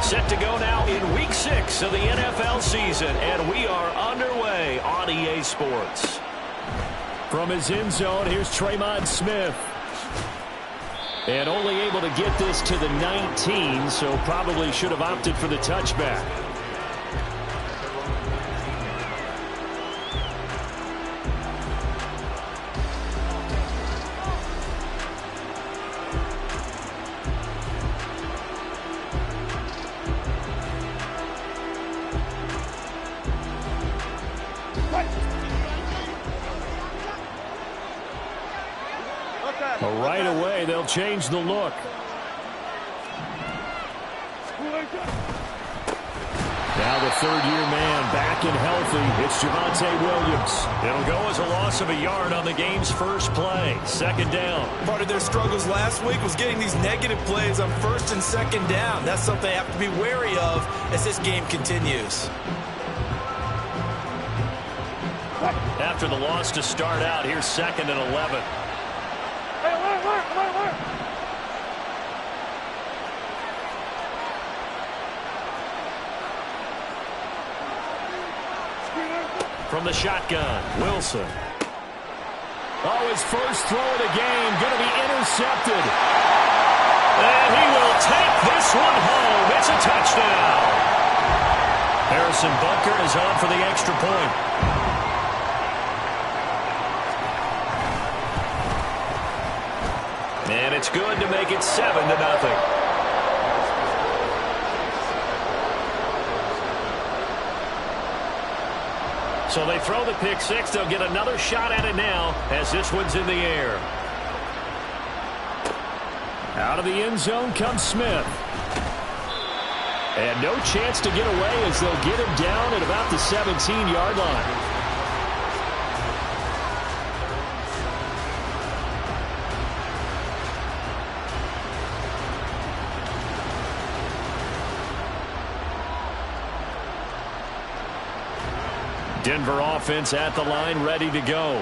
Set to go now in Week 6 of the NFL season, and we are underway on EA Sports. From his end zone, here's Tremont Smith. And only able to get this to the 19, so probably should have opted for the touchback. Right away, they'll change the look. Now the third-year man back and healthy. It's Javonte Williams. It'll go as a loss of a yard on the game's first play. Second down. Part of their struggles last week was getting these negative plays on first and second down. That's something they have to be wary of as this game continues. After the loss to start out, here's 2nd and 11. From the shotgun, Wilson. Oh, his first throw of the game, going to be intercepted. And he will take this one home. It's a touchdown. Harrison Butker is on for the extra point. And it's good to make it 7-0. So they throw the pick six. They'll get another shot at it now as this one's in the air. Out of the end zone comes Smith. And no chance to get away as they'll get him down at about the 17-yard line. Denver offense at the line, ready to go.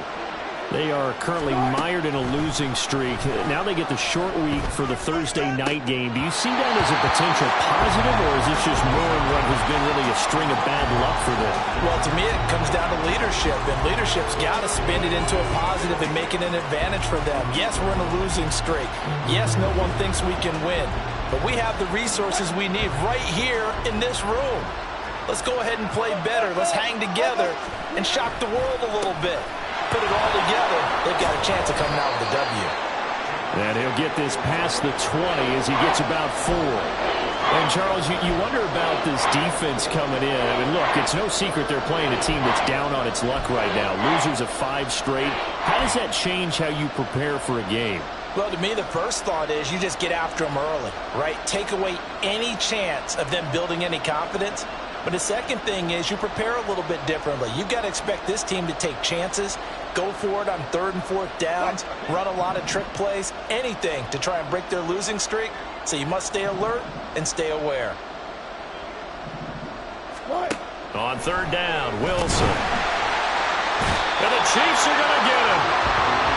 They are currently mired in a losing streak. Now they get the short week for the Thursday night game. Do you see that as a potential positive, or is this just more of what has been really a string of bad luck for them? Well, to me, it comes down to leadership, and leadership's got to spin it into a positive and make it an advantage for them. Yes, we're in a losing streak. Yes, no one thinks we can win, but we have the resources we need right here in this room. Let's go ahead and play better. Let's hang together and shock the world a little bit. Put it all together. They've got a chance of coming out with a W. And he'll get this past the 20 as he gets about 4. And, Charles, you wonder about this defense coming in. I mean, look, it's no secret they're playing a team that's down on its luck right now. Losers of 5 straight. How does that change how you prepare for a game? Well, to me, the first thought is you just get after them early, right? Take away any chance of them building any confidence. But the second thing is you prepare a little bit differently. You've got to expect this team to take chances, go for it on 3rd and 4th downs, run a lot of trick plays, anything to try and break their losing streak. So you must stay alert and stay aware. On 3rd down, Wilson. And the Chiefs are going to get him.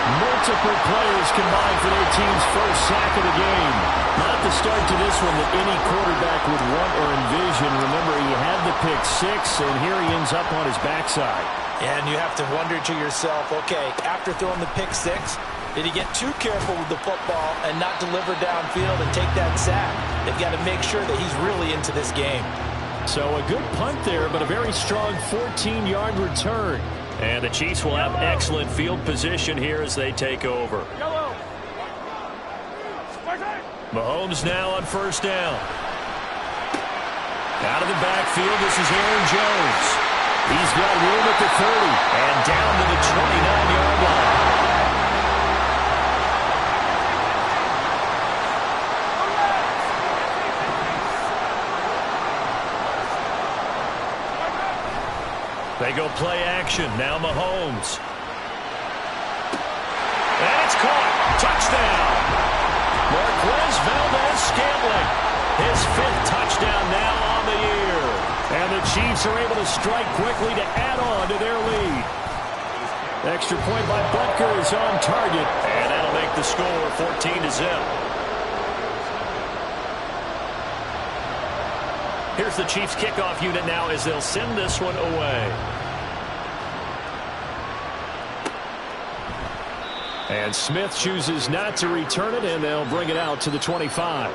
Multiple players combined for their team's first sack of the game. Not the start to this one that any quarterback would want or envision. Remember, he had the pick 6, and here he ends up on his backside. And you have to wonder to yourself, okay, after throwing the pick 6, did he get too careful with the football and not deliver downfield and take that sack? They've got to make sure that he's really into this game. So a good punt there, but a very strong 14-yard return. And the Chiefs will have excellent field position here as they take over. Mahomes now on 1st down. Out of the backfield, this is Aaron Jones. He's got room at the 30 and down to the 29-yard line. They go play action. Now Mahomes. And it's caught. Touchdown. Marquez Valdez-Scantling. His 5th touchdown now on the year. And the Chiefs are able to strike quickly to add on to their lead. Extra point by Butker is on target. And that'll make the score 14-0. Here's the Chiefs kickoff unit now as they'll send this one away. And Smith chooses not to return it, and they'll bring it out to the 25.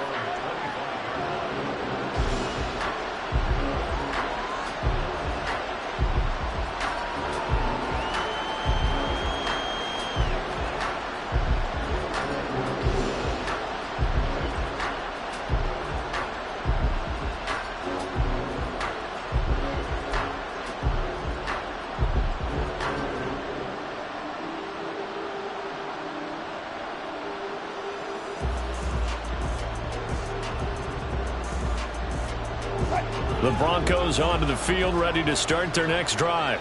The Broncos onto the field, ready to start their next drive.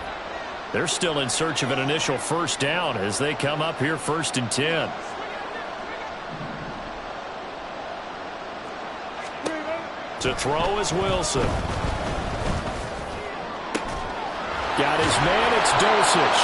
They're still in search of an initial first down as they come up here 1st and 10. To throw is Wilson. Got his man, it's Dosich.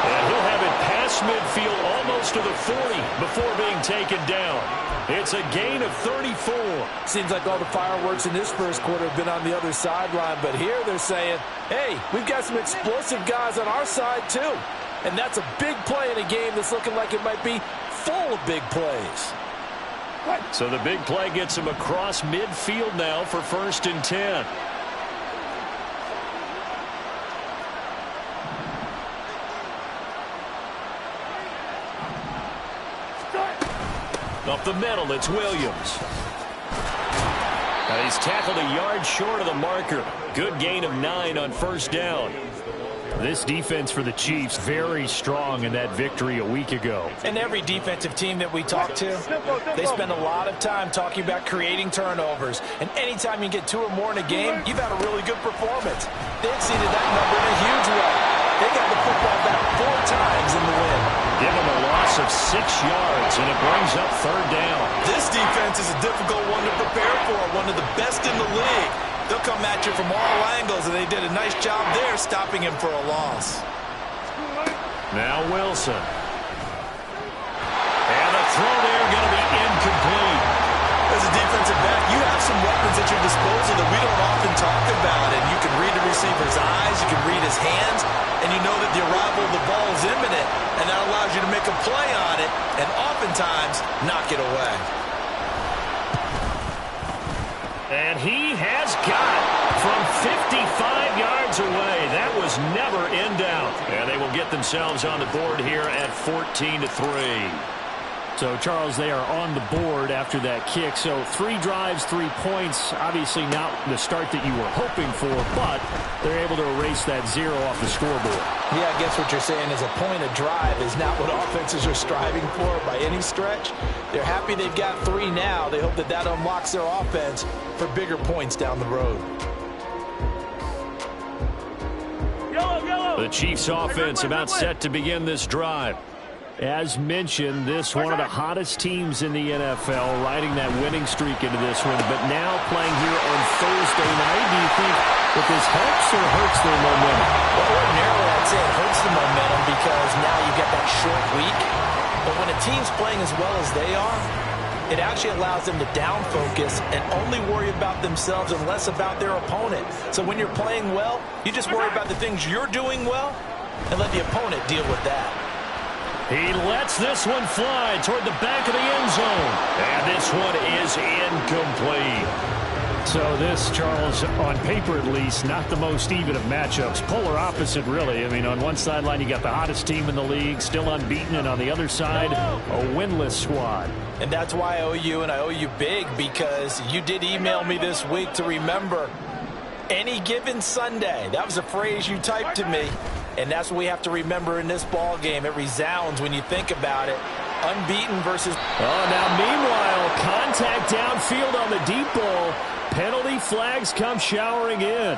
And he'll have it past midfield almost to the 40 before being taken down. It's a gain of 34. Seems like all the fireworks in this first quarter have been on the other sideline, but here they're saying, hey, we've got some explosive guys on our side too. And that's a big play in a game that's looking like it might be full of big plays. So the big play gets him across midfield now for 1st and 10. Up the middle, it's Williams. He's tackled a yard short of the marker. Good gain of 9 on 1st down. This defense for the Chiefs very strong in that victory a week ago. And every defensive team that we talk to, they spend a lot of time talking about creating turnovers. And anytime you get 2 or more in a game, you've had a really good performance. They exceeded that number in a huge way. They got the football back 4 times in the win. Give them a loss of 6 yards, and it brings up 3rd down. This defense is a difficult one to prepare for, one of the best in the league. They'll come at you from all angles, and they did a nice job there stopping him for a loss. Now Wilson. And the throw there going to be incomplete. As a defensive back, you have some weapons at your disposal that we don't often talk about. And you can read the receiver's eyes, you can read his hands, and you know that the arrival of the ball is imminent, and that allows you to make a play on it and oftentimes knock it away. And he has got it from 55 yards away. That was never in doubt. And they will get themselves on the board here at 14-3. So, Charles, they are on the board after that kick. So 3 drives, 3 points. Obviously not the start that you were hoping for, but they're able to erase that 0 off the scoreboard. Yeah, I guess what you're saying is a point of drive is not what offenses are striving for by any stretch. They're happy they've got 3 now. They hope that that unlocks their offense for bigger points down the road. The Chiefs offense about set to begin this drive. As mentioned, this one of the hottest teams in the NFL, riding that winning streak into this one, but now playing here on Thursday night. Do you think that this helps or hurts their momentum? Well, ordinarily, I'd say it hurts the momentum because now you get that short week. But when a team's playing as well as they are, it actually allows them to down focus and only worry about themselves and less about their opponent. So when you're playing well, you just worry about the things you're doing well and let the opponent deal with that. He lets this one fly toward the back of the end zone. And this one is incomplete. So this, Charles, on paper at least, not the most even of matchups. Polar opposite, really. I mean, on one sideline, you got the hottest team in the league, still unbeaten, and on the other side, a winless squad. And that's why I owe you, and I owe you big, because you did email me this week to remember any given Sunday. That was a phrase you typed to me. And that's what we have to remember in this ball game. It resounds when you think about it. Unbeaten versus... Oh, now meanwhile, contact downfield on the deep ball. Penalty flags come showering in.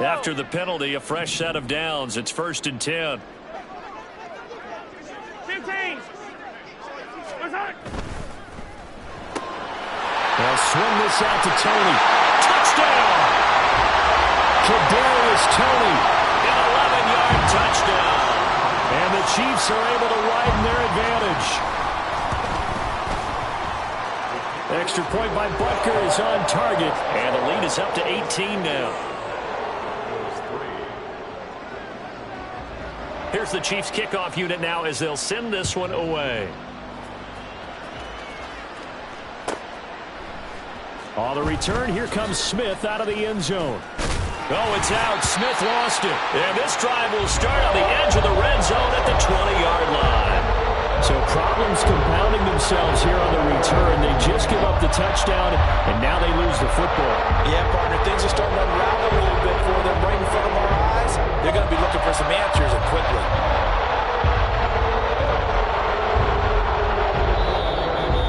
After the penalty, a fresh set of downs. It's 1st and 10. They'll swing this out to Tony. Touchdown! Kadarius Toney, an 11-yard touchdown. And the Chiefs are able to widen their advantage. Extra point by Butker is on target, and the lead is up to 18 now. Here's the Chiefs kickoff unit now as they'll send this one away. On the return, here comes Smith out of the end zone. Oh, it's out. Smith lost it. And this drive will start on the edge of the red zone at the 20-yard line. So problems compounding themselves here on the return. They just give up the touchdown, and now they lose the football. Yeah, partner, things are starting to unravel a little bit for them right in front of our eyes. They're going to be looking for some answers, and quickly.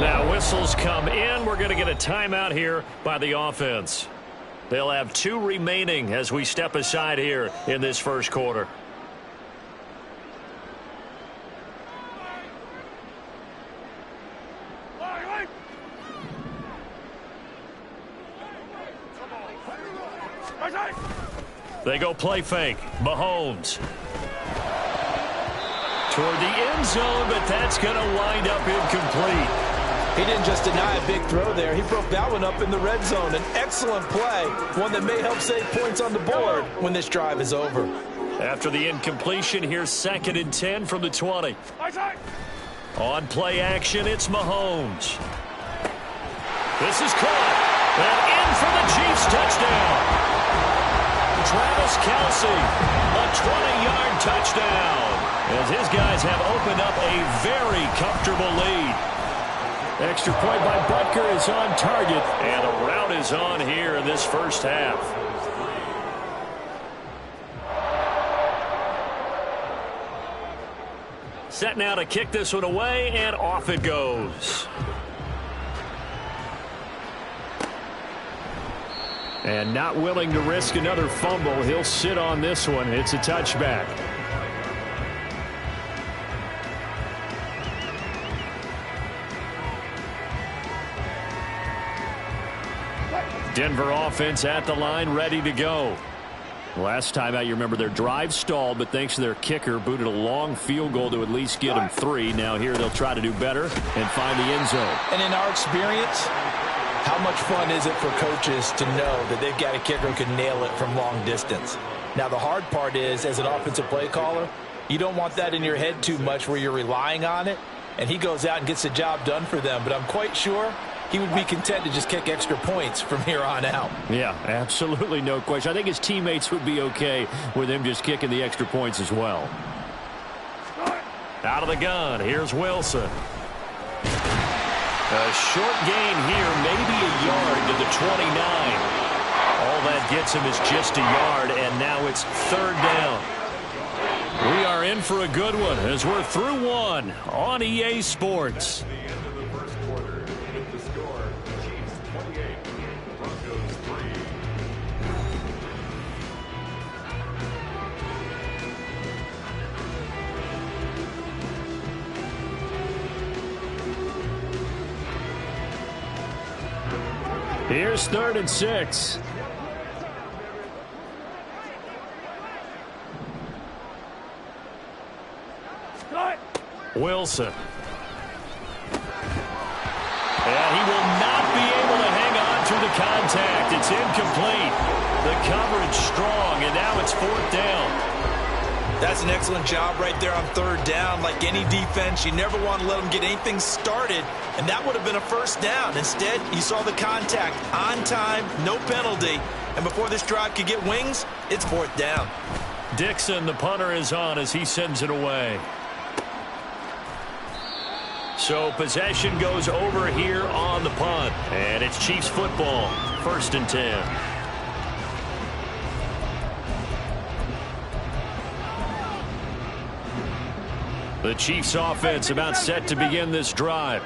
Now whistles come in. We're going to get a timeout here by the offense. They'll have 2 remaining as we step aside here in this first quarter. They go play fake. Mahomes. Toward the end zone, but that's going to wind up incomplete. He didn't just deny a big throw there. He broke that one up in the red zone. An excellent play, one that may help save points on the board when this drive is over. After the incompletion, here's 2nd and 10 from the 20. On play action, it's Mahomes. This is caught. And in for the Chiefs touchdown. Travis Kelce, a 20-yard touchdown. As his guys have opened up a very comfortable lead. Extra point by Butker is on target, and the route is on here in this first half. Set now to kick this one away, and off it goes. And not willing to risk another fumble, he'll sit on this one. It's a touchback. Denver offense at the line, ready to go. Last time out, you remember their drive stalled, but thanks to their kicker, booted a long field goal to at least get them 3. Now here they'll try to do better and find the end zone. And in our experience, how much fun is it for coaches to know that they've got a kicker who can nail it from long distance? Now, the hard part is, as an offensive play caller, you don't want that in your head too much where you're relying on it, and he goes out and gets the job done for them. But I'm quite sure he would be content to just kick extra points from here on out. Yeah, absolutely no question. I think his teammates would be okay with him just kicking the extra points as well. Out of the gun, here's Wilson. A short gain here, maybe a yard to the 29. All that gets him is just a yard, and now it's 3rd down. We are in for a good one as we're through one on EA Sports. Here's 3rd and 6. Wilson. And he will not be able to hang on through the contact. It's incomplete. The coverage strong, and now it's 4th down. That's an excellent job right there on 3rd down. Like any defense, you never want to let them get anything started, and that would have been a 1st down. Instead, you saw the contact on time, no penalty, and before this drive could get wings, it's 4th down. Dixon, the punter, is on as he sends it away. So possession goes over here on the punt, and it's Chiefs football, 1st and 10. The Chiefs offense about set to begin this drive.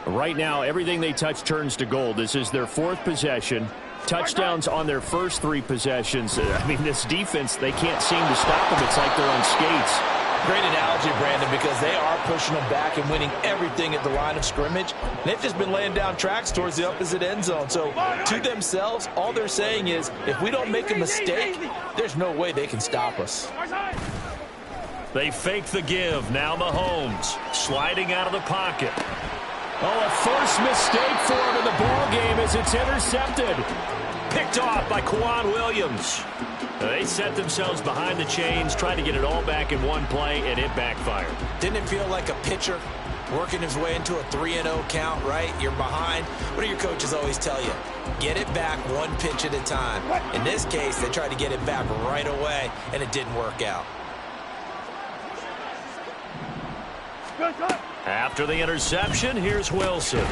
Right now, everything they touch turns to gold. This is their 4th possession. Touchdowns on their first 3 possessions. I mean, this defense, they can't seem to stop them. It's like they're on skates. Great analogy, Brandon, because they are pushing them back and winning everything at the line of scrimmage. They've just been laying down tracks towards the opposite end zone. So to themselves, all they're saying is, if we don't make a mistake, there's no way they can stop us. They fake the give. Now Mahomes sliding out of the pocket. Oh, a first mistake for him in the ball game as it's intercepted. Picked off by Kwan Williams. They set themselves behind the chains, trying to get it all back in one play, and it backfired. Didn't it feel like a pitcher working his way into a 3-0 count, right? You're behind. What do your coaches always tell you? Get it back one pitch at a time. In this case, they tried to get it back right away, and it didn't work out. After the interception, here's Wilson.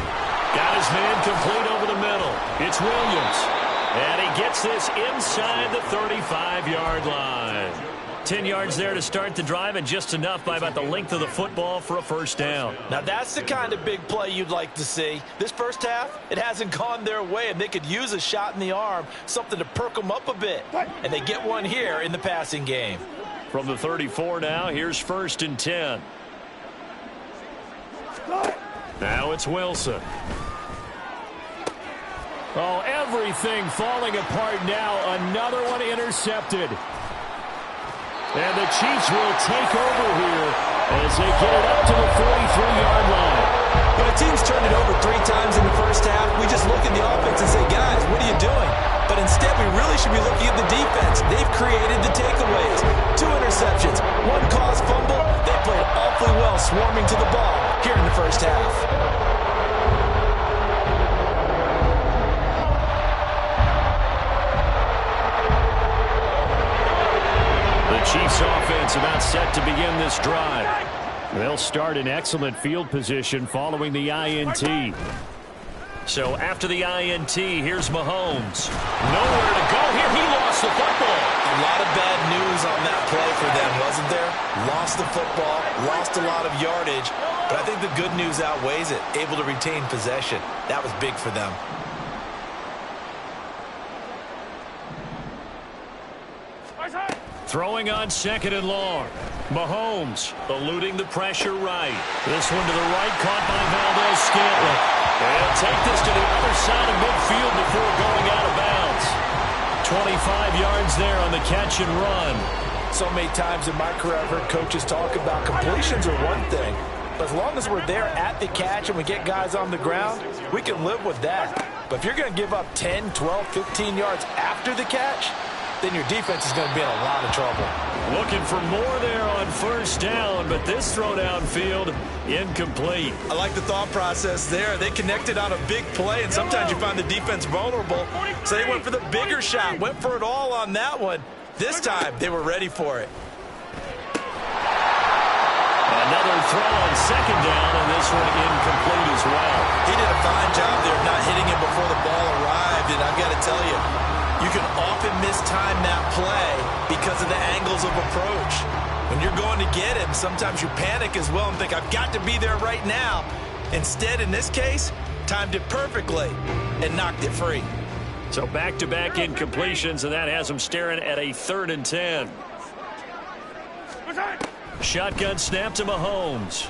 Got his man complete over the middle. It's Williams. And he gets this inside the 35-yard line. 10 yards there to start the drive, and just enough by about the length of the football for a first down. Now, that's the kind of big play you'd like to see. This first half, it hasn't gone their way, and they could use a shot in the arm, something to perk them up a bit. And they get one here in the passing game. From the 34 now, here's 1st and 10. Now it's Wilson. Oh, everything falling apart now. Another one intercepted. And the Chiefs will take over here as they get it up to the 43-yard line. When a team's turned it over 3 times in the first half, we just look at the offense and say, guys, what are you doing? But instead, we really should be looking at the defense. They've created the takeaways. 2 interceptions, 1 caused fumble. They played awfully well swarming to the ball here in the first half. Chiefs offense about set to begin this drive. They'll start in excellent field position following the INT. So after the INT, here's Mahomes. Nowhere to go here. He lost the football. A lot of bad news on that play for them, wasn't there? Lost the football, lost a lot of yardage, but I think the good news outweighs it. Able to retain possession. That was big for them. Throwing on 2nd and long. Mahomes eluding the pressure right. This one to the right, caught by Valdez-Scantling. They'll take this to the other side of midfield before going out of bounds. 25 yards there on the catch and run. So many times in my career I've heard coaches talk about completions are one thing, but as long as we're there at the catch and we get guys on the ground, we can live with that. But if you're going to give up 10, 12, 15 yards after the catch, then your defense is going to be in a lot of trouble. Looking for more there on 1st down, but this throw downfield incomplete. I like the thought process there. They connected on a big play, and sometimes you find the defense vulnerable. So they went for the bigger shot, went for it all on that one. This time, they were ready for it. Another throw on 2nd down, and this one incomplete as well. He did a fine job there of not hitting him before the ball arrived, and I've got to tell you, you can often mistime that play because of the angles of approach. When you're going to get him, sometimes you panic as well and think, I've got to be there right now. Instead, in this case, timed it perfectly and knocked it free. So back-to-back incompletions, and that has them staring at a 3rd and 10. Shotgun snap to Mahomes.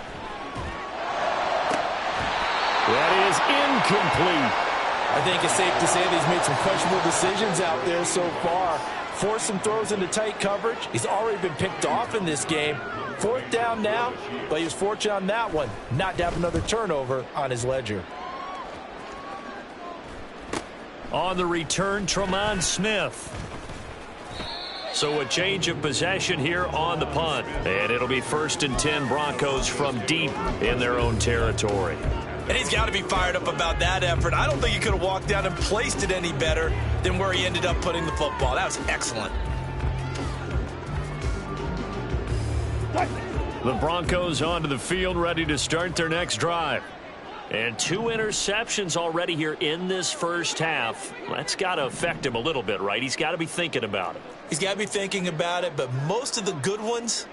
That is incomplete. I think it's safe to say that he's made some questionable decisions out there so far. Forced some throws into tight coverage. He's already been picked off in this game. 4th down now, but he was fortunate on that one not to have another turnover on his ledger. On the return, Tremont Smith. So a change of possession here on the punt. And it'll be 1st and 10 Broncos from deep in their own territory. And he's got to be fired up about that effort. I don't think he could have walked down and placed it any better than where he ended up putting the football. That was excellent. The Broncos onto the field, ready to start their next drive. And 2 interceptions already here in this first half. That's got to affect him a little bit, right? He's got to be thinking about it. He's got to be thinking about it, but most of the good ones,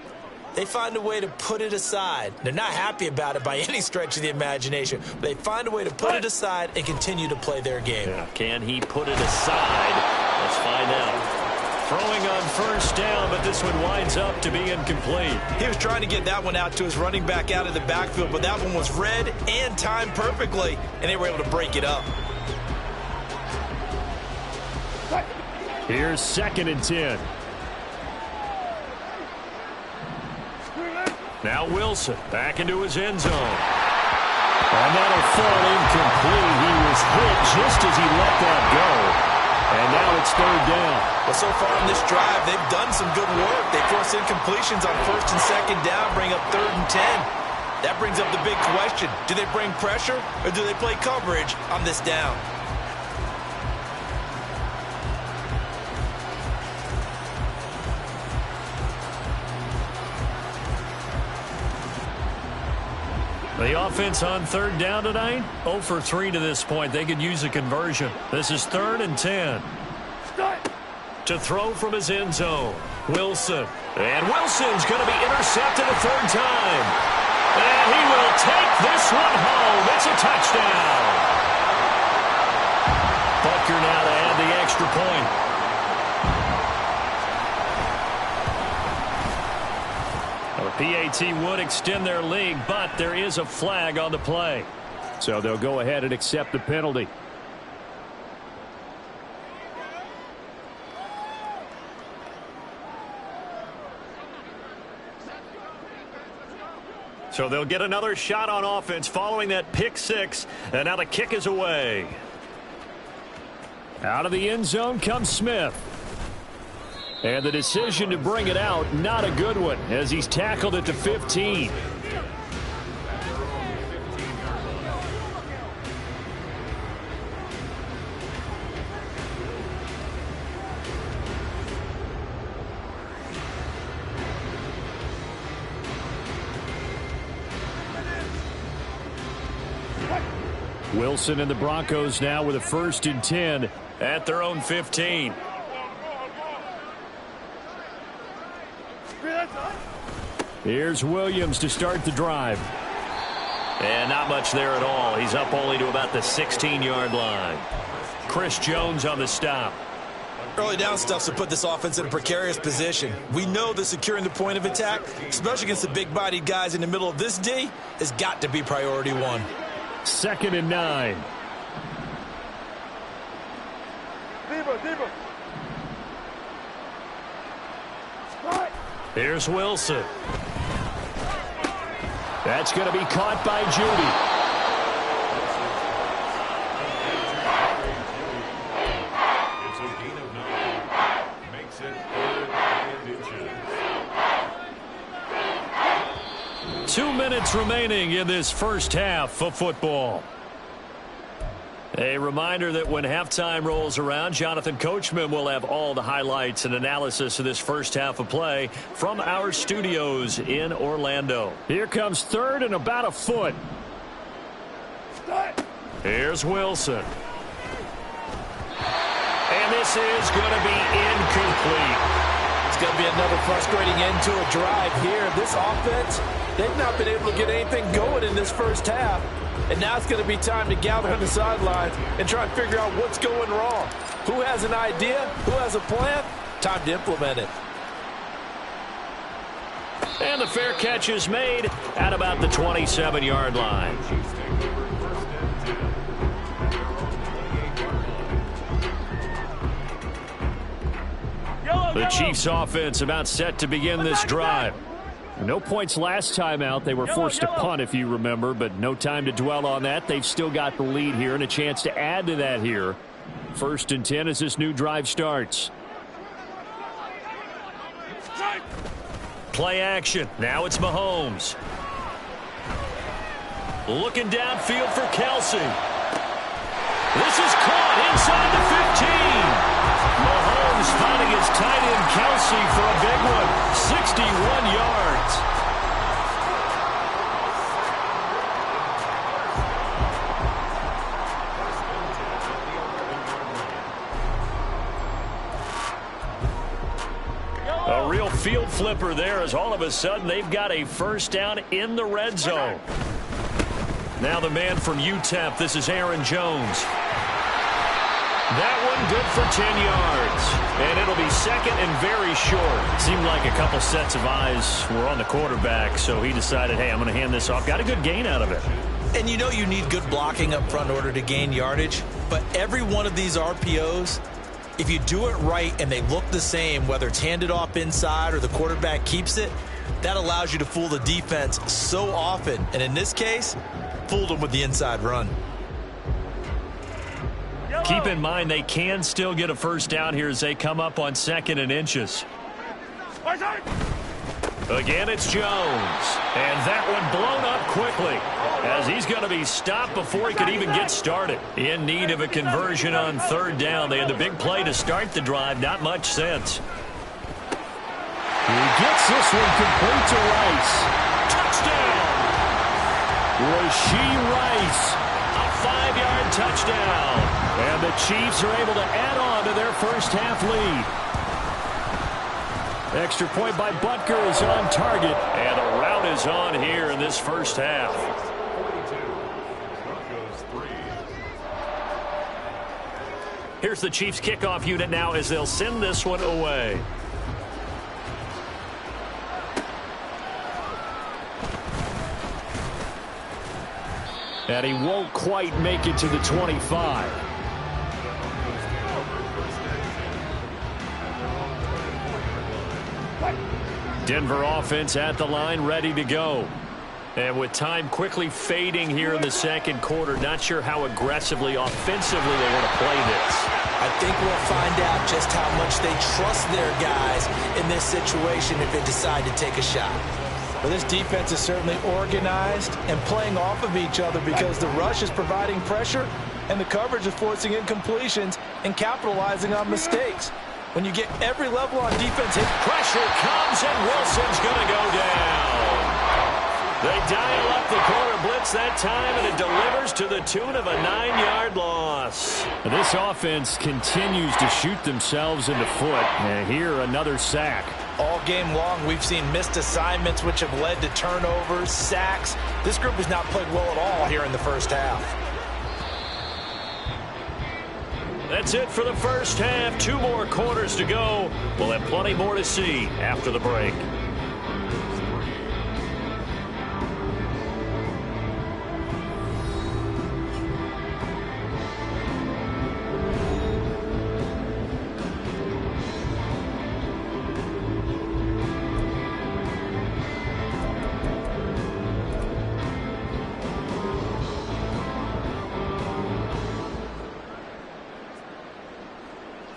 they find a way to put it aside. They're not happy about it by any stretch of the imagination. But they find a way to put it aside and continue to play their game. Yeah. Can he put it aside? Let's find out. Throwing on 1st down, but this one winds up to be incomplete. He was trying to get that one out to his running back out of the backfield, but that one was read and timed perfectly, and they were able to break it up. Here's 2nd and 10. Now Wilson back into his end zone. And that'll fall incomplete. He was hit just as he let that go. And now it's third down. Well, so far in this drive, they've done some good work. They force incompletions on first and second down, bring up 3rd and 10. That brings up the big question. Do they bring pressure or do they play coverage on this down? The offense on 3rd down tonight, 0 for 3 to this point. They could use a conversion. This is 3rd and 10. To throw from his end zone, Wilson. And Wilson's going to be intercepted a 3rd time. And he will take this one home. It's a touchdown. Butker now to add the extra point. PAT would extend their lead, but there is a flag on the play. So they'll go ahead and accept the penalty. So they'll get another shot on offense following that pick 6. And now the kick is away. Out of the end zone comes Smith. And the decision to bring it out, not a good one, as he's tackled at the 15. Wilson and the Broncos now with a 1st and 10 at their own 15. Here's Williams to start the drive. And not much there at all. He's up only to about the 16-yard line. Chris Jones on the stop. Early down stuff's to put this offense in a precarious position. We know that securing the point of attack, especially against the big-bodied guys in the middle of this D, has got to be priority 1. 2nd and 9. Deeper. Here's Wilson. That's going to be caught by Judy. It's a gain of 9. Makes it 3rd and inches. 2 minutes remaining in this first half of football. A reminder that when halftime rolls around, Jonathan Coachman will have all the highlights and analysis of this first half of play from our studios in Orlando. Here comes 3rd and about a foot. Here's Wilson. And this is going to be incomplete. It's going to be another frustrating end to a drive here. This offense, they've not been able to get anything going in this first half. And now it's going to be time to gather on the sidelines and try and figure out what's going wrong. Who has an idea? Who has a plan? Time to implement it. And the fair catch is made at about the 27-yard line. The Chiefs offense about set to begin this drive. No points last time out. They were forced to punt, if you remember, but no time to dwell on that. They've still got the lead here and a chance to add to that here. 1st and 10 as this new drive starts. Play action. Now it's Mahomes. Looking downfield for Kelsey. This is caught inside the 15. Mahomes finding his tight end Kelsey for a big one. 61 yards. A real field flipper there as all of a sudden they've got a 1st down in the red zone. Now the man from UTEP, this is Aaron Jones. That one good for 10 yards. And it'll be 2nd and very short. Seemed like a couple sets of eyes were on the quarterback, so he decided, hey, I'm going to hand this off. Got a good gain out of it. And you know you need good blocking up front in order to gain yardage. But every one of these RPOs, if you do it right and they look the same, whether it's handed off inside or the quarterback keeps it, that allows you to fool the defense so often. And in this case, Fooled him with the inside run. Keep in mind they can still get a first down here as they come up on 2nd and inches. Again, it's Jones. And that one blown up quickly as he's going to be stopped before he could even get started. In need of a conversion on 3rd down. They had the big play to start the drive. Not much sense. He gets this one complete to Rice. Touchdown! Rashee Rice. A 5-yard touchdown. And the Chiefs are able to add on to their first half lead. Extra point by Butker is on target. And a rout is on here in this first half. 42. Broncos 3. Here's the Chiefs kickoff unit now as they'll send this one away. And he won't quite make it to the 25. Denver offense at the line, ready to go. And with time quickly fading here in the 2nd quarter, not sure how aggressively, offensively they want to play this. I think we'll find out just how much they trust their guys in this situation if they decide to take a shot. Well, this defense is certainly organized and playing off of each other because the rush is providing pressure and the coverage is forcing incompletions and capitalizing on mistakes. When you get every level on defense hit, pressure comes and Wilson's going to go down. They dial up the corner blitz that time, and it delivers to the tune of a 9-yard loss. This offense continues to shoot themselves in the foot. And here, another sack. All game long, we've seen missed assignments which have led to turnovers, sacks. This group has not played well at all here in the first half. That's it for the first half. 2 more quarters to go. We'll have plenty more to see after the break.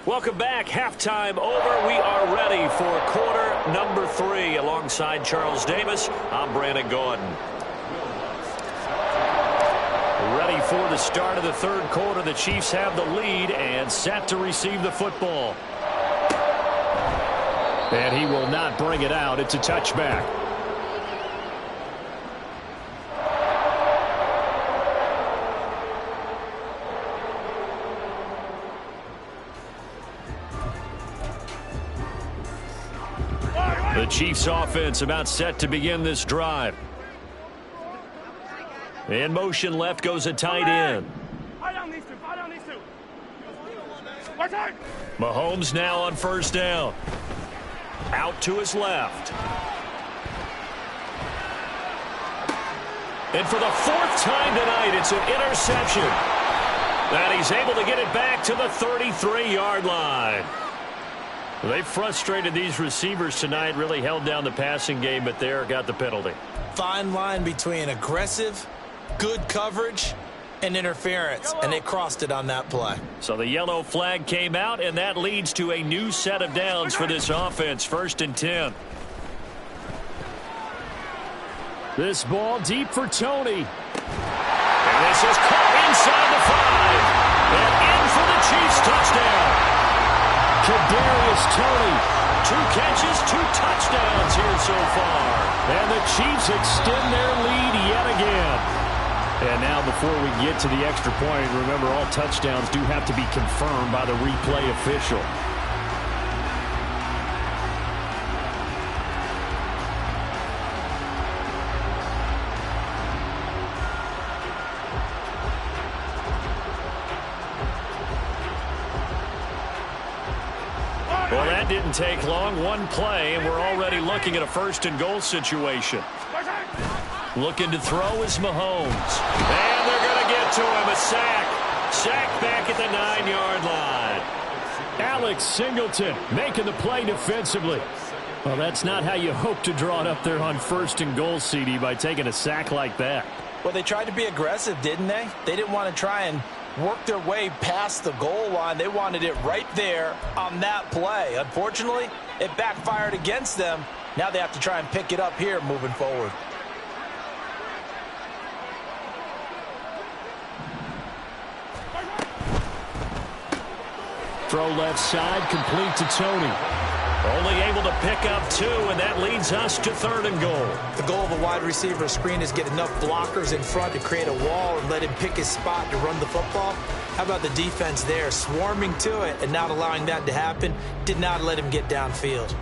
Welcome back. Halftime over. We are ready for quarter number 3. Alongside Charles Davis, I'm Brandon Gordon. Ready for the start of the 3rd quarter. The Chiefs have the lead and set to receive the football. And he will not bring it out. It's a touchback. The Chiefs offense about set to begin this drive. In motion left goes a tight end. Mahomes now on 1st down. Out to his left. And for the 4th time tonight, it's an interception. And he's able to get it back to the 33-yard line. They frustrated these receivers tonight, really held down the passing game, but there got the penalty. Fine line between aggressive, good coverage, and interference, and they crossed it on that play. So the yellow flag came out, and that leads to a new set of downs for this offense. 1st and 10. This ball deep for Tony. And this is caught inside the 5. And in for the Chiefs touchdown. Kadarius Toney. 2 catches, 2 touchdowns here so far. And the Chiefs extend their lead yet again. And now before we get to the extra point, remember all touchdowns do have to be confirmed by the replay official. Well, that didn't take long. 1 play, and we're already looking at a 1st and goal situation. Looking to throw is Mahomes. And they're going to get to him. A sack. Sack back at the 9-yard line. Alex Singleton making the play defensively. Well, that's not how you hope to draw it up there on 1st and goal, CD, by taking a sack like that. Well, they tried to be aggressive, didn't they? They didn't want to try and work their way past the goal line. They wanted it right there on that play. Unfortunately, it backfired against them. Now they have to try and pick it up here moving forward. Throw left side, complete to Tony. Only able to pick up 2, and that leads us to 3rd and goal. The goal of a wide receiver screen is get enough blockers in front to create a wall and let him pick his spot to run the football. How about the defense there, swarming to it and not allowing that to happen? Did not let him get downfield.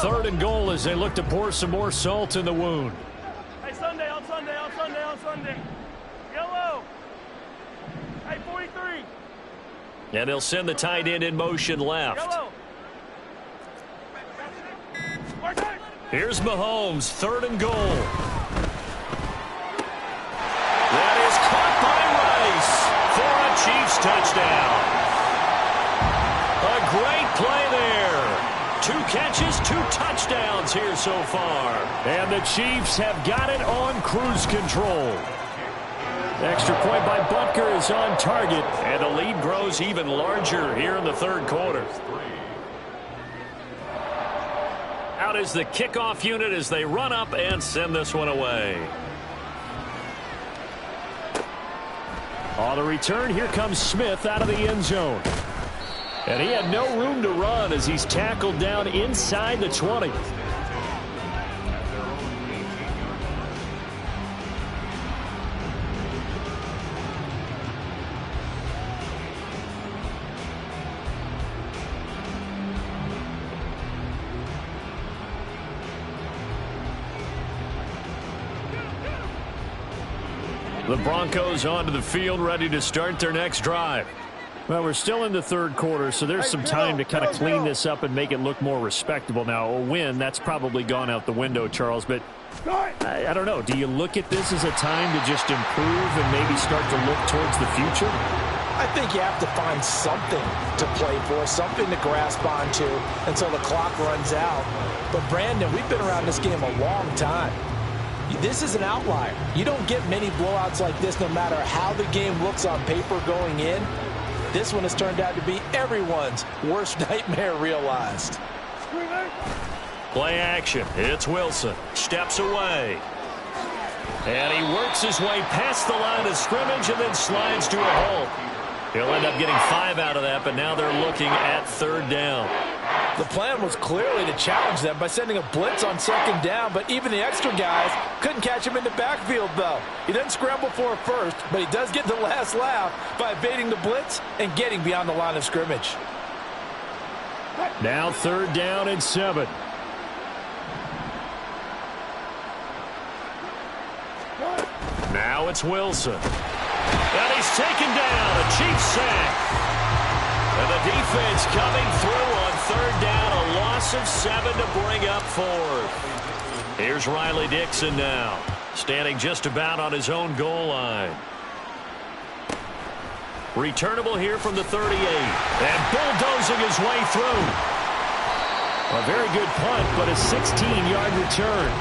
Third and goal as they look to pour some more salt in the wound. Hey, Sunday, on Sunday, on Sunday, on Sunday. Yellow. Hey, 43. And they'll send the tight end in motion left. Yellow. Here's Mahomes, 3rd and goal. That is caught by Rice for a Chiefs touchdown. A great play there. 2 catches, 2 touchdowns here so far. And the Chiefs have got it on cruise control. Extra point by Butker is on target. And the lead grows even larger here in the 3rd quarter. Out is the kickoff unit as they run up and send this one away. On the return, here comes Smith out of the end zone. And he had no room to run as he's tackled down inside the 20. The Broncos onto the field, ready to start their next drive. Well, we're still in the 3rd quarter, so there's some time to kind of clean this up and make it look more respectable. Now, a win, that's probably gone out the window, Charles, but I don't know. Do you look at this as a time to just improve and maybe start to look towards the future? I think you have to find something to play for, something to grasp onto until the clock runs out. But, Brandon, we've been around this game a long time. This is an outlier. You don't get many blowouts like this no matter how the game looks on paper going in. This one has turned out to be everyone's worst nightmare realized. Play action. It's Wilson. Steps away. And he works his way past the line of scrimmage and then slides to a halt. He'll end up getting 5 out of that, but now they're looking at 3rd down. The plan was clearly to challenge them by sending a blitz on 2nd down, but even the extra guys couldn't catch him in the backfield, though. He doesn't scramble for a first, but he does get the last laugh by evading the blitz and getting beyond the line of scrimmage. Now 3rd down and 7. Now it's Wilson. And he's taken down. A Chiefs sack. And the defense coming through on 3rd down. A loss of 7 to bring up 4th. Here's Riley Dixon now. Standing just about on his own goal line. Returnable here from the 38. And bulldozing his way through. A very good punt, but a 16-yard return.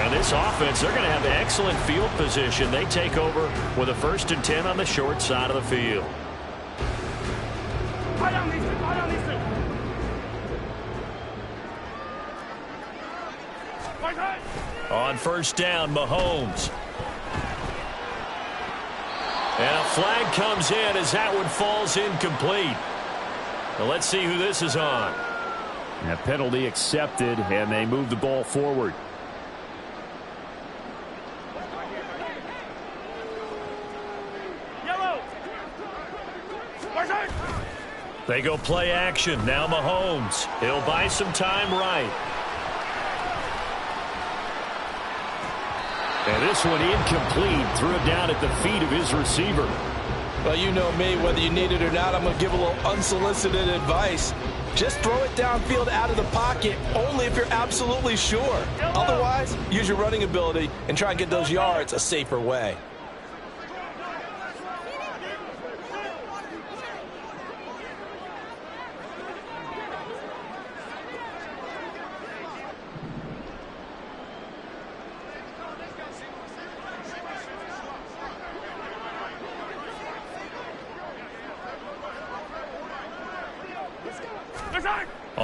And this offense, they're going to have excellent field position. They take over with a 1st and 10 on the short side of the field. On 1st down, Mahomes. And a flag comes in as that one falls incomplete. Well, let's see who this is on. A penalty accepted, and they move the ball forward. Yellow. They go play action. Now Mahomes. He'll buy some time right. And this one incomplete. Threw it down at the feet of his receiver. Well, you know me. Whether you need it or not, I'm going to give a little unsolicited advice. Just throw it downfield out of the pocket, only if you're absolutely sure. Otherwise, use your running ability and try and get those yards a safer way.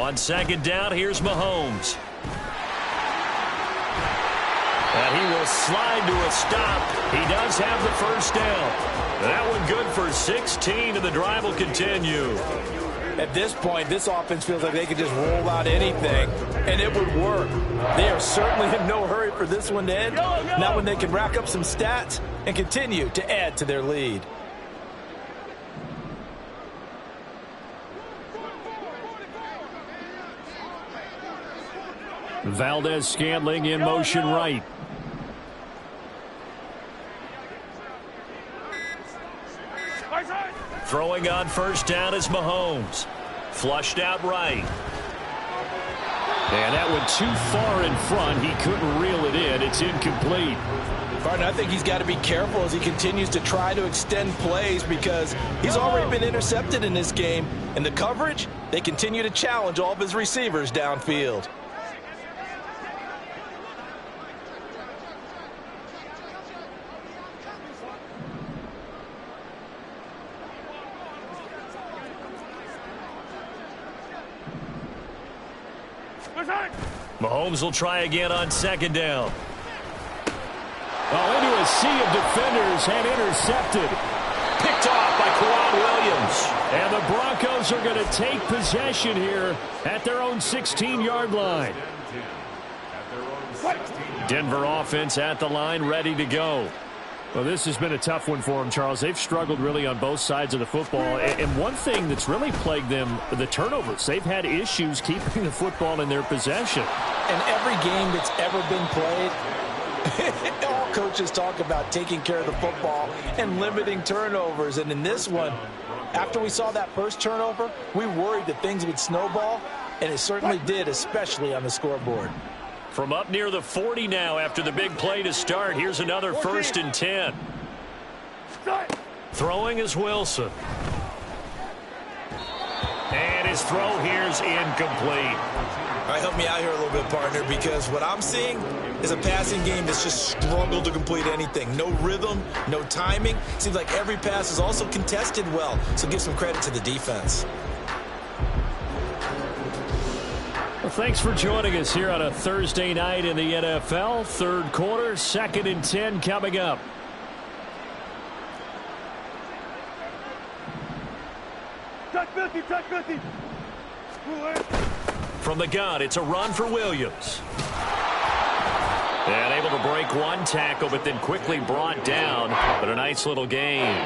On second down, here's Mahomes. And he will slide to a stop. He does have the first down. That one good for 16, and the drive will continue. At this point, this offense feels like they could just roll out anything, and it would work. They are certainly in no hurry for this one to end. Not when they can rack up some stats and continue to add to their lead. Valdez-Scantling in motion right. Throwing on first down is Mahomes. Flushed out right. And that went too far in front. He couldn't reel it in. It's incomplete. Partner, I think he's got to be careful as he continues to try to extend plays because he's already been intercepted in this game. And the coverage, they continue to challenge all of his receivers downfield. Mahomes will try again on second down. Oh, into a sea of defenders and intercepted. Picked off by Kwan Williams. And the Broncos are going to take possession here at their own 16-yard line. Denver offense at the line, ready to go. Well, this has been a tough one for them, Charles. They've struggled really on both sides of the football. And one thing that's really plagued them, the turnovers. They've had issues keeping the football in their possession. And every game that's ever been played, all coaches talk about taking care of the football and limiting turnovers. And in this one, after we saw that first turnover, we worried that things would snowball, and it certainly did, especially on the scoreboard. From up near the 40 now after the big play to start. Here's another 1st and 10. Throwing is Wilson. And his throw here's incomplete. All right, help me out here a little bit, partner, because what I'm seeing is a passing game that's just struggled to complete anything. No rhythm, no timing. Seems like every pass is also contested well, so give some credit to the defense. Well, thanks for joining us here on a Thursday night in the NFL. Third quarter, 2nd and 10 coming up. Touch 50, touch 50. From the gun, it's a run for Williams. And able to break one tackle, but then quickly brought down. But a nice little gain.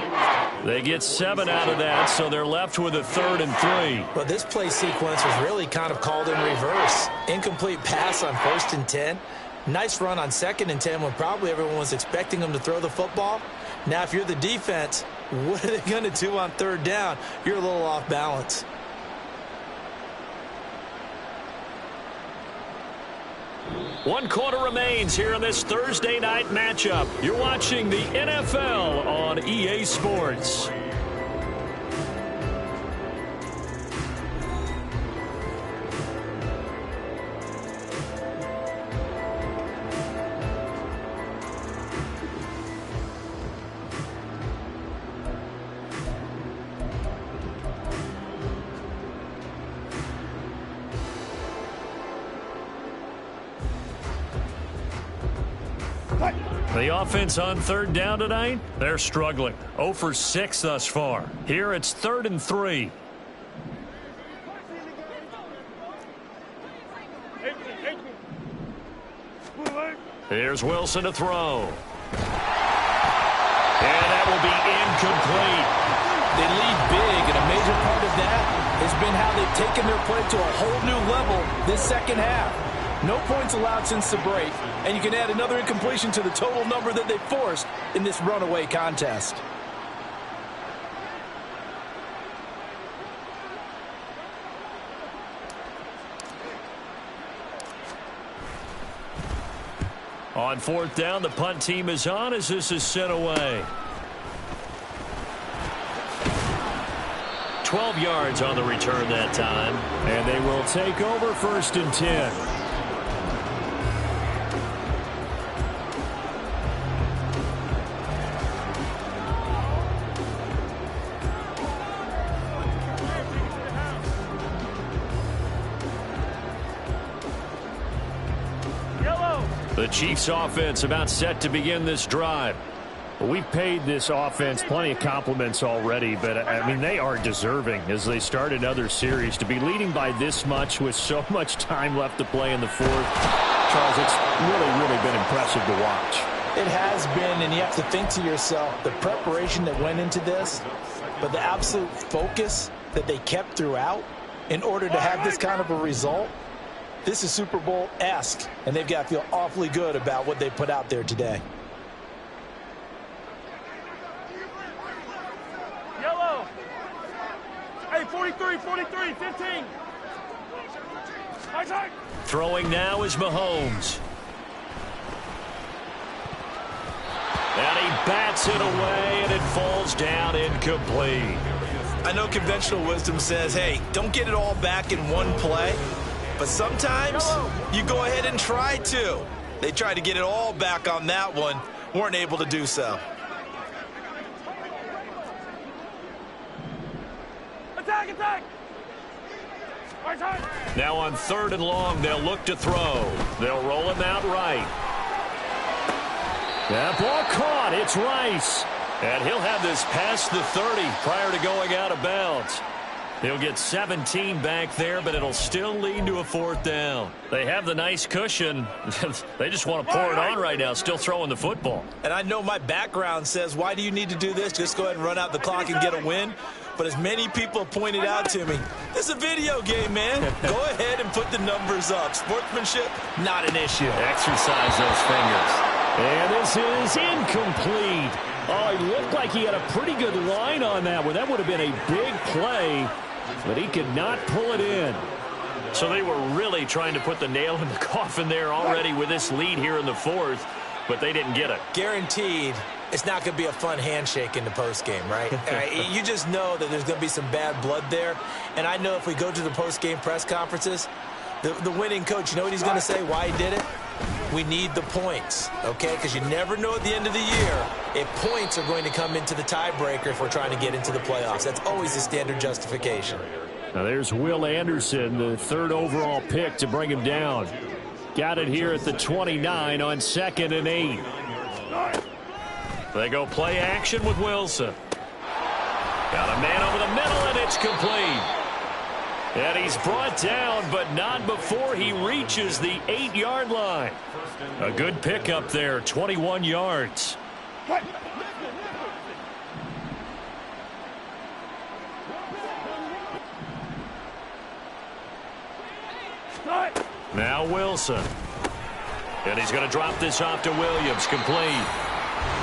They get 7 out of that, so they're left with a 3rd and 3. Well, this play sequence was really kind of called in reverse. Incomplete pass on 1st and 10. Nice run on 2nd and 10 when probably everyone was expecting them to throw the football. Now, if you're the defense, what are they going to do on 3rd down? You're a little off balance. One quarter remains here in this Thursday night matchup. You're watching the NFL on EA Sports. The offense on 3rd down tonight, they're struggling. 0 for 6 thus far. Here it's 3rd and 3. Here's Wilson to throw. And that will be incomplete. They lead big, and a major part of that has been how they've taken their play to a whole new level this second half. No points allowed since the break, and you can add another incompletion to the total number that they forced in this runaway contest. On 4th down, the punt team is on as this is sent away. 12 yards on the return that time. And they will take over 1st and 10. The Chiefs offense about set to begin this drive. We've paid this offense plenty of compliments already, but, I mean, they are deserving as they start another series. To be leading by this much with so much time left to play in the fourth, Charles, it's really been impressive to watch. It has been, and you have to think to yourself, the preparation that went into this, but the absolute focus that they kept throughout in order to have this kind of a result. This is Super Bowl-esque, and they've got to feel awfully good about what they put out there today. Yellow. Hey, 43, 43, 15. High side. Throwing now is Mahomes. And he bats it away, and it falls down incomplete. I know conventional wisdom says, hey, don't get it all back in one play. But sometimes you go ahead and try to. They tried to get it all back on that one. Weren't able to do so. Attack, attack. High side. Now on 3rd and long, they'll look to throw. They'll roll him out right. That ball caught. It's Rice. And he'll have this past the 30 prior to going out of bounds. He'll get 17 back there, but it'll still lead to a 4th down. They have the nice cushion. They just want to pour it on right now, still throwing the football. And I know my background says, why do you need to do this? Just go ahead and run out the clock and get a win. But as many people have pointed out to me, this is a video game, man. Go ahead and put the numbers up. Sportsmanship, not an issue. Exercise those fingers. And this is incomplete. Oh, he looked like he had a pretty good line on that one. That would have been a big play, but he could not pull it in. So they were really trying to put the nail in the coffin there already with this lead here in the 4th, but they didn't get it. Guaranteed, it's not going to be a fun handshake in the postgame, right? You just know that there's going to be some bad blood there. And I know if we go to the postgame press conferences, the winning coach, you know what he's going to say, why he did it? We need the points, okay? Because you never know at the end of the year if points are going to come into the tiebreaker if we're trying to get into the playoffs. That's always the standard justification. Now there's Will Anderson, the 3rd overall pick to bring him down. Got it here at the 29 on 2nd and 8. They go play action with Wilson. Got a man over the middle, and it's complete. And he's brought down, but not before he reaches the 8-yard line. A good pickup there, 21 yards. Now Wilson. And he's going to drop this off to Williams, complete.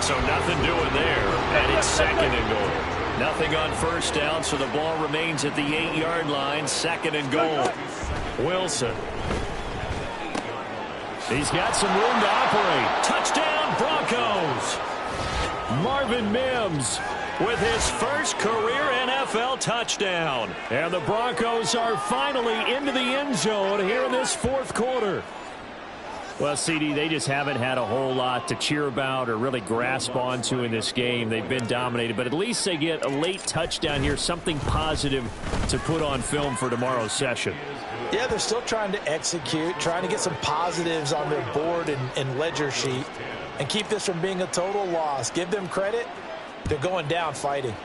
So nothing doing there, and it's 2nd and goal. Nothing on 1st down, so the ball remains at the 8-yard line, 2nd and goal. Wilson. He's got some room to operate. Touchdown, Broncos. Marvin Mims with his first career NFL touchdown. And the Broncos are finally into the end zone here in this 4th quarter. Well, CD, they just haven't had a whole lot to cheer about or really grasp onto in this game. They've been dominated, but at least they get a late touchdown here, something positive to put on film for tomorrow's session. Yeah, they're still trying to execute, trying to get some positives on their board and ledger sheet and keep this from being a total loss. Give them credit. They're going down fighting.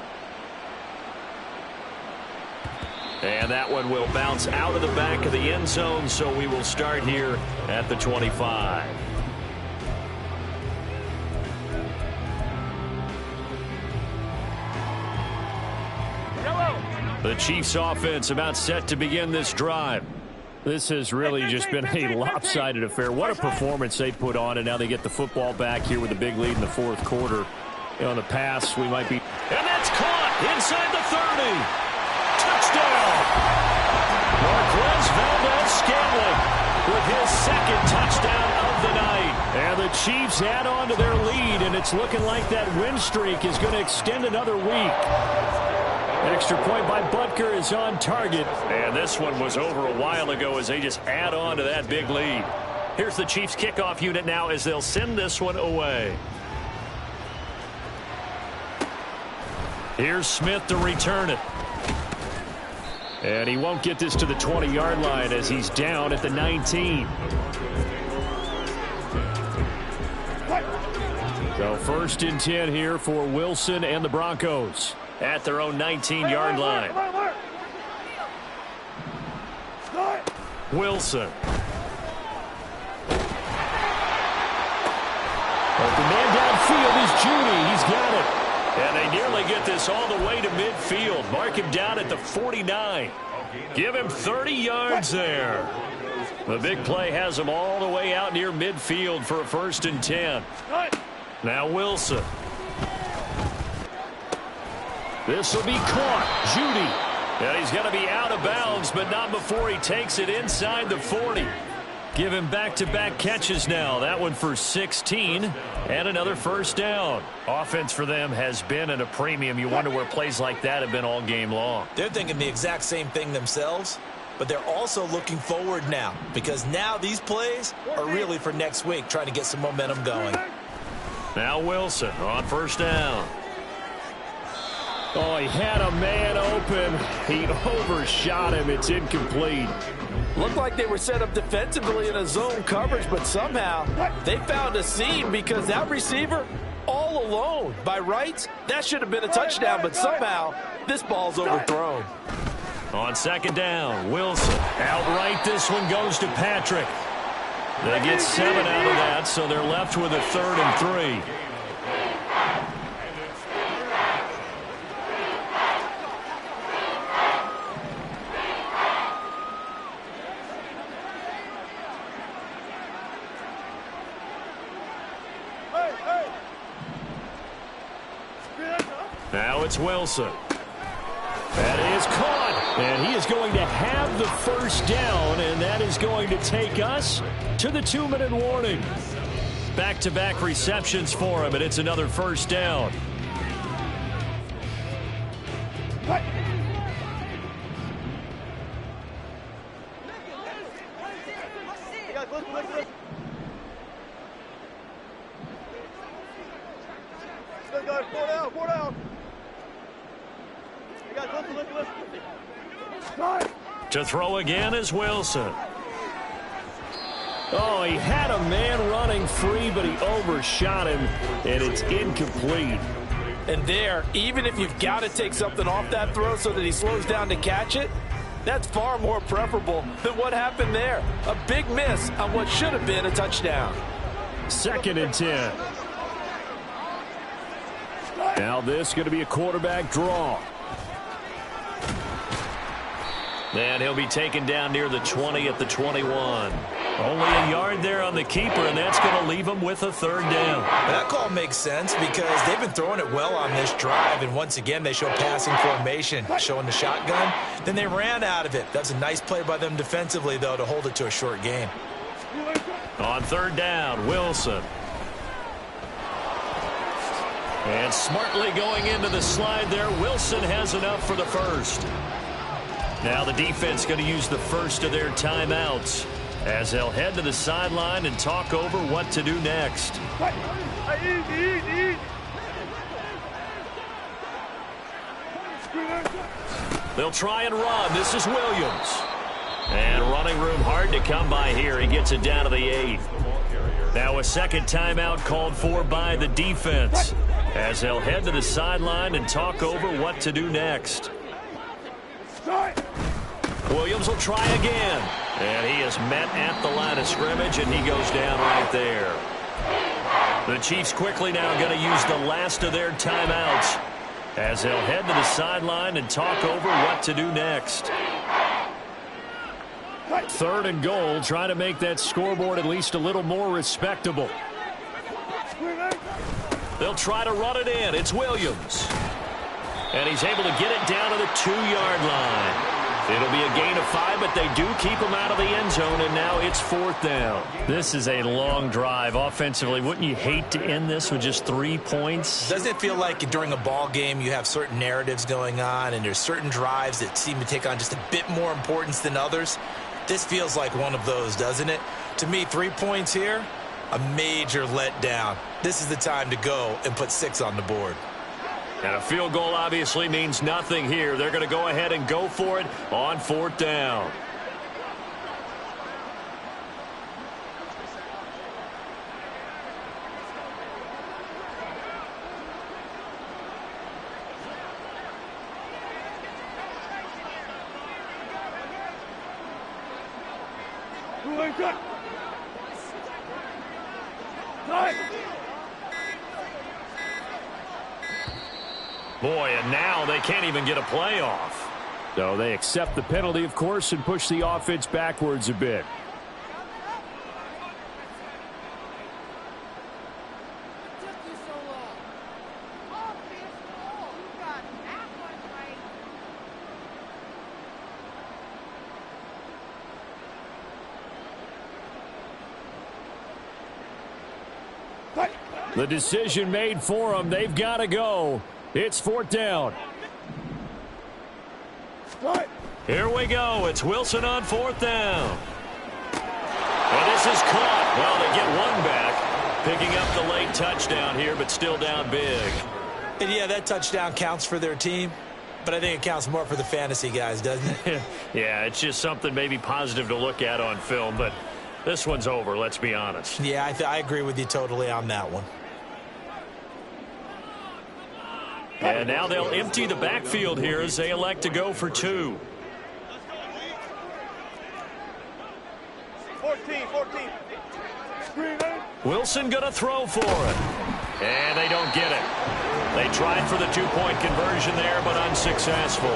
And that one will bounce out of the back of the end zone, so we will start here at the 25. The Chiefs offense about set to begin this drive. This has really just been a lopsided affair. What a performance they put on, and now they get the football back here with a big lead in the 4th quarter. You know, in the past, we might be... And that's caught inside the 30. Touchdown! Marquez Valdez-Scantling with his 2nd touchdown of the night. And the Chiefs add on to their lead, and it's looking like that win streak is going to extend another week. Extra point by Butker is on target. And this one was over a while ago as they just add on to that big lead. Here's the Chiefs kickoff unit now as they'll send this one away. Here's Smith to return it. And he won't get this to the 20-yard line as he's down at the 19. So 1st and 10 here for Wilson and the Broncos at their own 19-yard line. Wilson. But the man downfield is Judy. He's got it. And they nearly get this all the way to midfield. Mark him down at the 49. Give him 30 yards there. The big play has him all the way out near midfield for a 1st and 10. Now Wilson. This will be caught. Judy. And he's going to be out of bounds, but not before he takes it inside the 40. Give him back-to-back catches now. That one for 16 and another 1st down. Offense for them has been at a premium. You wonder where plays like that have been all game long. They're thinking the exact same thing themselves, but they're also looking forward now because now these plays are really for next week, trying to get some momentum going. Now Wilson on 1st down. Oh, he had a man open. He overshot him. It's incomplete. Looked like they were set up defensively in a zone coverage, but somehow they found a seam because that receiver all alone. By rights, that should have been a touchdown, but somehow this ball's overthrown. On 2nd down, Wilson. Outright, this one goes to Patrick. They get 7 out of that, so they're left with a 3rd and 3. Now it's Wilson. That is caught. And he is going to have the 1st down, and that is going to take us to the 2-minute warning. Back-to-back receptions for him, and it's another 1st down. To throw again is Wilson. Oh, he had a man running free, but he overshot him, and it's incomplete. And there, even if you've got to take something off that throw so that he slows down to catch it, that's far more preferable than what happened there. A big miss on what should have been a touchdown. 2nd and 10. Now this is going to be a quarterback draw. And he'll be taken down near the 20 at the 21. Only a yard there on the keeper, and that's going to leave him with a 3rd down. That call makes sense because they've been throwing it well on this drive, and once again they show passing formation, showing the shotgun. Then they ran out of it. That's a nice play by them defensively, though, to hold it to a short game. On 3rd down, Wilson. And smartly going into the slide there, Wilson has enough for the 1st. Now the defense going to use the 1st of their timeouts as they'll head to the sideline and talk over what to do next. They'll try and run. This is Williams. And running room hard to come by here. He gets it down to the 8. Now a 2nd timeout called for by the defense as they'll head to the sideline and talk over what to do next. Williams will try again. And he is met at the line of scrimmage, and he goes down right there. The Chiefs quickly now going to use the last of their timeouts as they'll head to the sideline and talk over what to do next. 3rd and goal, trying to make that scoreboard at least a little more respectable. They'll try to run it in. It's Williams. And he's able to get it down to the 2-yard line. It'll be a gain of 5, but they do keep him out of the end zone, and now it's 4th down. This is a long drive offensively. Wouldn't you hate to end this with just 3 points? Doesn't it feel like during a ball game you have certain narratives going on, and there's certain drives that seem to take on just a bit more importance than others? This feels like one of those, doesn't it? To me, 3 points here, a major letdown. This is the time to go and put 6 on the board. And a field goal obviously means nothing here. They're going to go ahead and go for it on 4th down. Boy, and now they can't even get a play off. So they accept the penalty, of course, and push the offense backwards a bit. The decision made for them. They've got to go. It's 4th down. Here we go. It's Wilson on 4th down. And this is caught. Well, they get one back. Picking up the late touchdown here, but still down big. And yeah, that touchdown counts for their team, but I think it counts more for the fantasy guys, doesn't it? Yeah, it's just something maybe positive to look at on film, but this one's over, let's be honest. Yeah, I agree with you totally on that one. And now they'll empty the backfield here as they elect to go for 2. 14. Wilson going to throw for it. And they don't get it. They tried for the 2-point conversion there, but unsuccessful.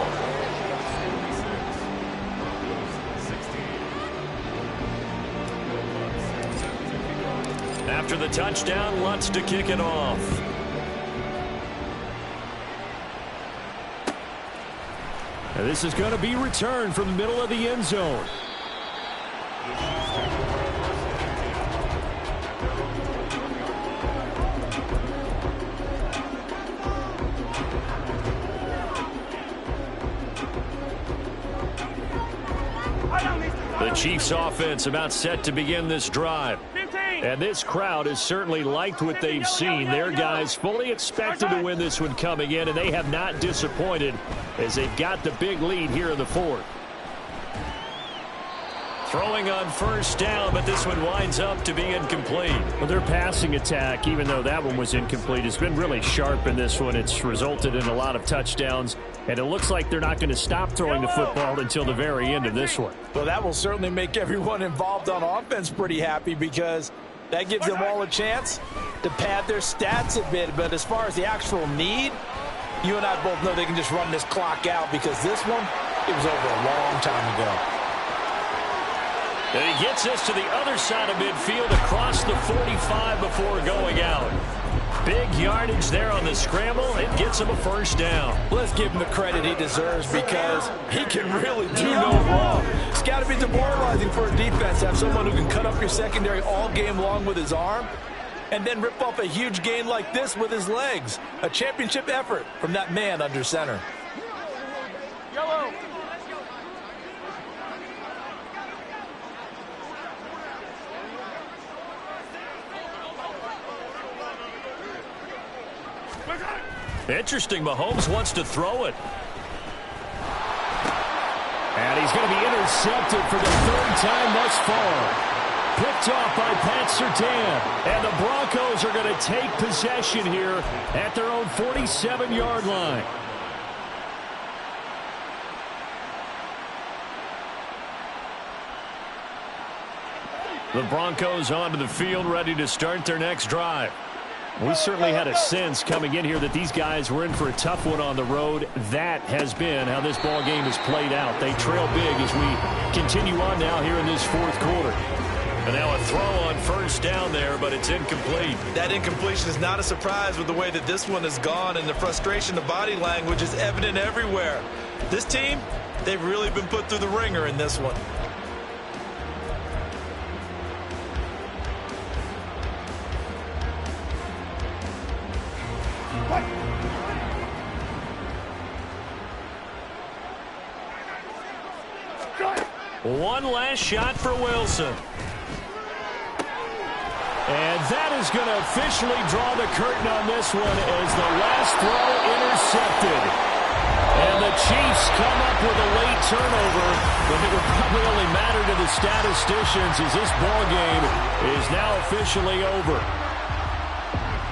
After the touchdown, Lutz to kick it off. And this is going to be returned from the middle of the end zone. The Chiefs offense about set to begin this drive. 15. And this crowd has certainly liked what they've seen. Their guys fully expected to win this one coming in, and they have not disappointed as they've got the big lead here in the 4th. Throwing on 1st down, but this one winds up to be incomplete. Well, their passing attack, even though that one was incomplete, has been really sharp in this one. It's resulted in a lot of touchdowns, and it looks like they're not going to stop throwing the football until the very end of this one. Well, that will certainly make everyone involved on offense pretty happy because that gives them all a chance to pad their stats a bit. But as far as the actual need, you and I both know they can just run this clock out because this one, it was over a long time ago. And he gets us to the other side of midfield across the 45 before going out. Big yardage there on the scramble. It gets him a 1st down. Let's give him the credit he deserves because he can really do no wrong. It's got to be demoralizing for a defense to have someone who can cut up your secondary all game long with his arm and then rip off a huge gain like this with his legs. A championship effort from that man under center. Yellow. Interesting, Mahomes wants to throw it. And he's going to be intercepted for the 3rd time thus far. Picked off by Pat Surtain. And the Broncos are going to take possession here at their own 47-yard line. The Broncos onto the field, ready to start their next drive. We certainly had a sense coming in here that these guys were in for a tough one on the road. That has been how this ball game has played out. They trail big as we continue on now here in this 4th quarter. And now a throw on 1st down there, but it's incomplete. That incompletion is not a surprise with the way that this one has gone, and the frustration, the body language is evident everywhere. This team, they've really been put through the ringer in this one. One last shot for Wilson. And that is going to officially draw the curtain on this one as the last throw intercepted. And the Chiefs come up with a late turnover, but it would probably only matter to the statisticians as this ball game is now officially over.